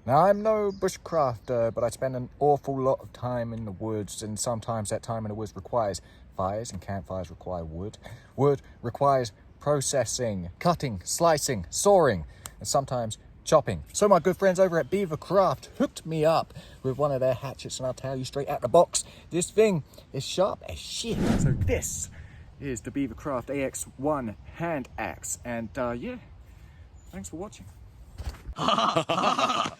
Now, I'm no bushcrafter, but I spend an awful lot of time in the woods, and sometimes that time in the woods requires fires, and campfires require wood. Wood requires processing, cutting, slicing, sawing, and sometimes chopping. So my good friends over at Beavercraft hooked me up with one of their hatchets, and I'll tell you straight out the box, this thing is sharp as shit. So this is the Beavercraft AX1 hand axe, and yeah, thanks for watching. Now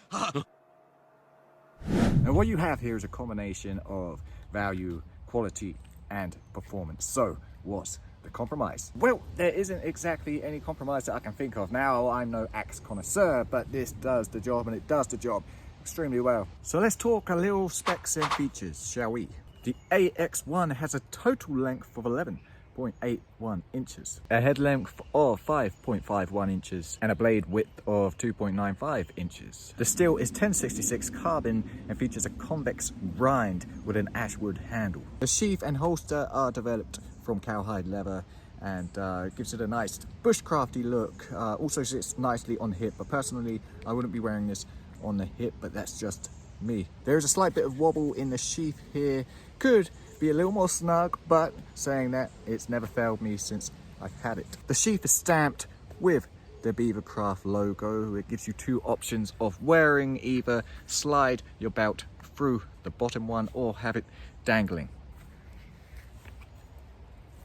what you have here is a combination of value, quality, and performance. So what's the compromise? Well, there isn't exactly any compromise that I can think of. Now, I'm no axe connoisseur, but this does the job, and it does the job extremely well. So let's talk a little specs and features, shall we? The AX1 has a total length of 11.81 inches, a head length of 5.51 inches, and a blade width of 2.95 inches. The steel is 1066 carbon and features a convex rind with an ashwood handle. The sheath and holster are developed from cowhide leather and gives it a nice bushcrafty look. Also sits nicely on the hip, but personally I wouldn't be wearing this on the hip, but that's just me. There is a slight bit of wobble in the sheath here. Could be a little more snug, but saying that, it's never failed me since I've had it. The sheath is stamped with the Beavercraft logo. It gives you two options of wearing: either slide your belt through the bottom one or have it dangling.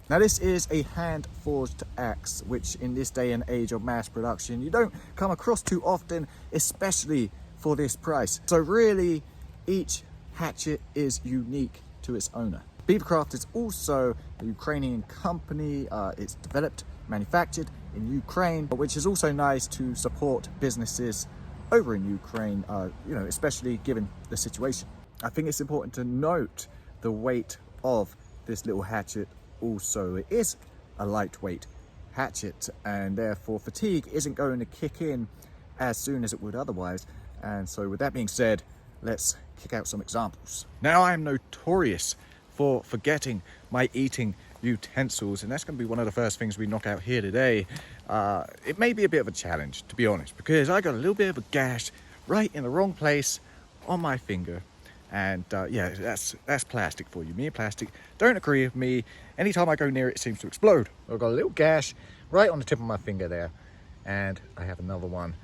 Now this is a hand-forged axe, which in this day and age of mass production, you don't come across too often, especially for this price. So really, each hatchet is unique to its owner. Beavercraft is also a Ukrainian company. It's developed, manufactured in Ukraine, which is also nice to support businesses over in Ukraine, you know, especially given the situation. I think it's important to note the weight of this little hatchet. Also, it is a lightweight hatchet, and therefore fatigue isn't going to kick in as soon as it would otherwise. And so with that being said, let's kick out some examples. Now, I'm notorious for forgetting my eating utensils, and that's going to be one of the first things we knock out here today. It may be a bit of a challenge, to be honest, because I got a little bit of a gash right in the wrong place on my finger. And yeah, that's plastic for you. Me and plastic don't agree with me. Anytime I go near it, it seems to explode. I've got a little gash right on the tip of my finger there, and I have another one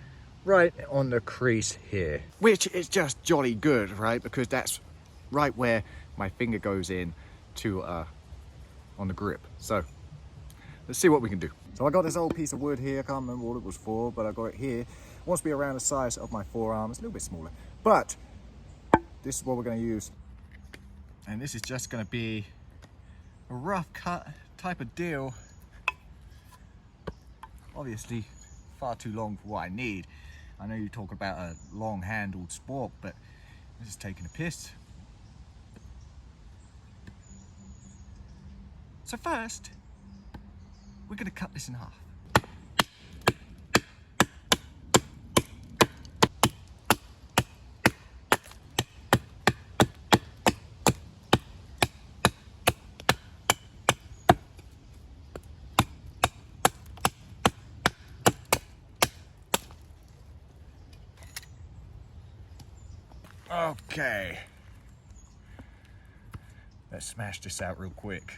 right on the crease here, which is just jolly good, right? Because that's right where my finger goes in to on the grip. So let's see what we can do. So I got this old piece of wood here. I can't remember what it was for, but I got it here. It wants to be around the size of my forearm. It's a little bit smaller, but this is what we're going to use. And this is just going to be a rough cut type of deal. Obviously far too long for what I need. I know you talk about a long handled spork, but this is taking a piss. So first, we're going to cut this in half. Okay, let's smash this out real quick.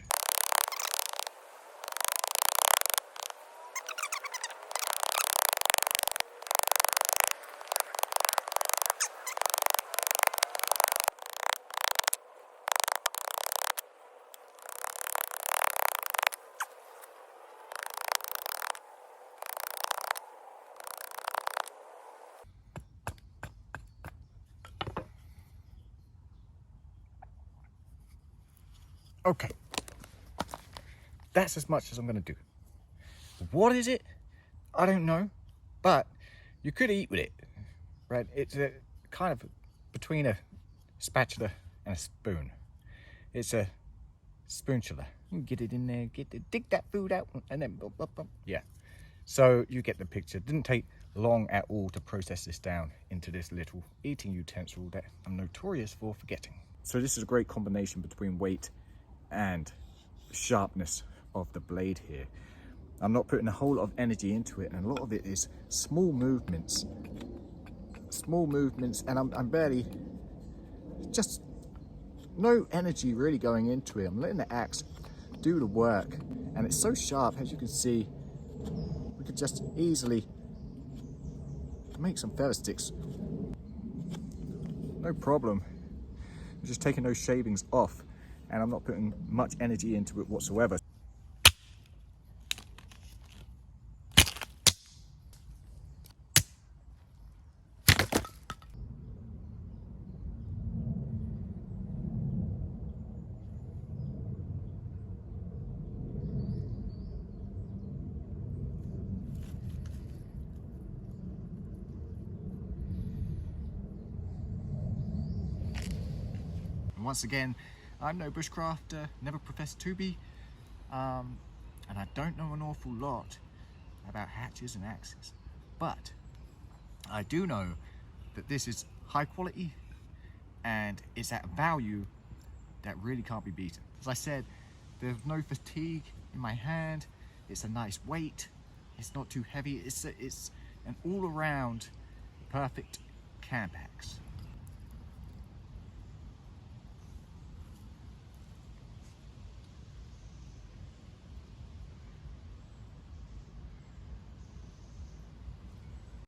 Okay, that's as much as I'm going to do. What is it? I don't know, but you could eat with it, right? It's a kind of between a spatula and a spoon. It's a spoonula. You can get it in there, dig that food out, and then yeah. So you get the picture. It didn't take long at all to process this down into this little eating utensil that I'm notorious for forgetting. So this is a great combination between weight and sharpness of the blade here. I'm not putting a whole lot of energy into it, and a lot of it is small movements small movements, and I'm barely, just no energy really going into it. I'm letting the axe do the work, and it's so sharp, as you can see. We could just easily make some feather sticks, no problem. I'm just taking those shavings off, and I'm not putting much energy into it whatsoever. And once again, I'm no bushcrafter, never professed to be, and I don't know an awful lot about hatchets and axes, but I do know that this is high quality and it's at a value that really can't be beaten. As I said, there's no fatigue in my hand, it's a nice weight, it's not too heavy, it's an all-around perfect camp axe.